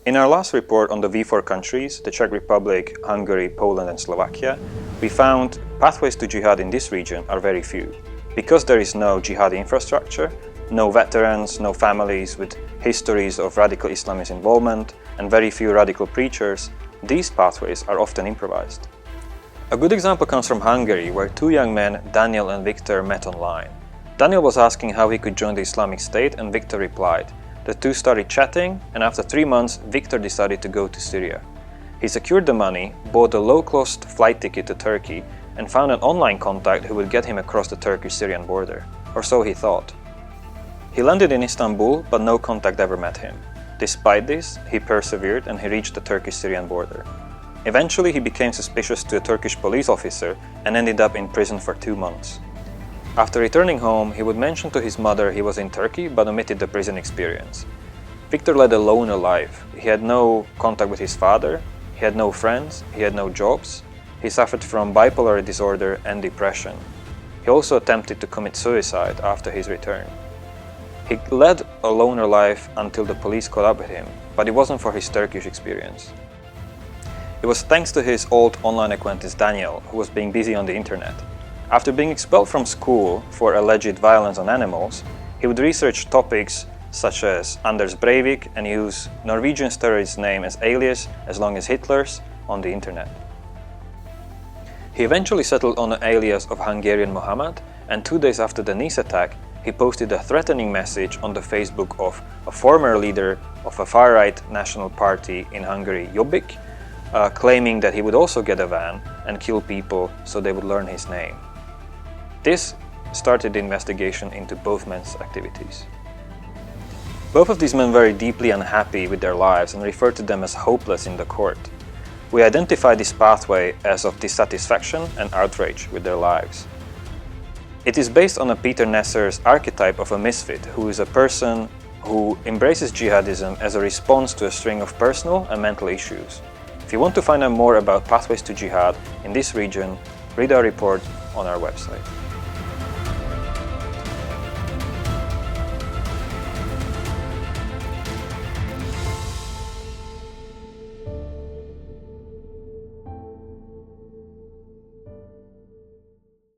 In our last report on the V4 countries, the Czech Republic, Hungary, Poland and Slovakia, we found pathways to jihad in this region are very few. Because there is no jihad infrastructure, no veterans, no families with histories of radical Islamist involvement, and very few radical preachers, these pathways are often improvised. A good example comes from Hungary, where two young men, Daniel and Viktor, met online. Daniel was asking how he could join the Islamic State, and Viktor replied. The two started chatting, and after 3 months, Viktor decided to go to Syria. He secured the money, bought a low-cost flight ticket to Turkey, and found an online contact who would get him across the Turkish-Syrian border. Or so he thought. He landed in Istanbul, but no contact ever met him. Despite this, he persevered and he reached the Turkish-Syrian border. Eventually, he became suspicious to a Turkish police officer and ended up in prison for 2 months. After returning home, he would mention to his mother he was in Turkey but omitted the prison experience. Viktor led a loner life. He had no contact with his father, he had no friends, he had no jobs, he suffered from bipolar disorder and depression. He also attempted to commit suicide after his return. He led a loner life until the police caught up with him, but it wasn't for his Turkish experience. It was thanks to his old online acquaintance Daniel, who was being busy on the internet. After being expelled from school for alleged violence on animals, he would research topics such as Anders Breivik and use Norwegian terrorist's name as alias as long as Hitler's on the internet. He eventually settled on an alias of Hungarian Muhammed, and 2 days after the Nice attack, he posted a threatening message on the Facebook of a former leader of a far-right national party in Hungary, Jobbik, claiming that he would also get a van and kill people so they would learn his name. This started the investigation into both men's activities. Both of these men were very deeply unhappy with their lives and referred to them as hopeless in the court. We identify this pathway as of dissatisfaction and outrage with their lives. It is based on a Peter Nesser's archetype of a misfit, who is a person who embraces jihadism as a response to a string of personal and mental issues. If you want to find out more about pathways to jihad in this region, read our report on our website.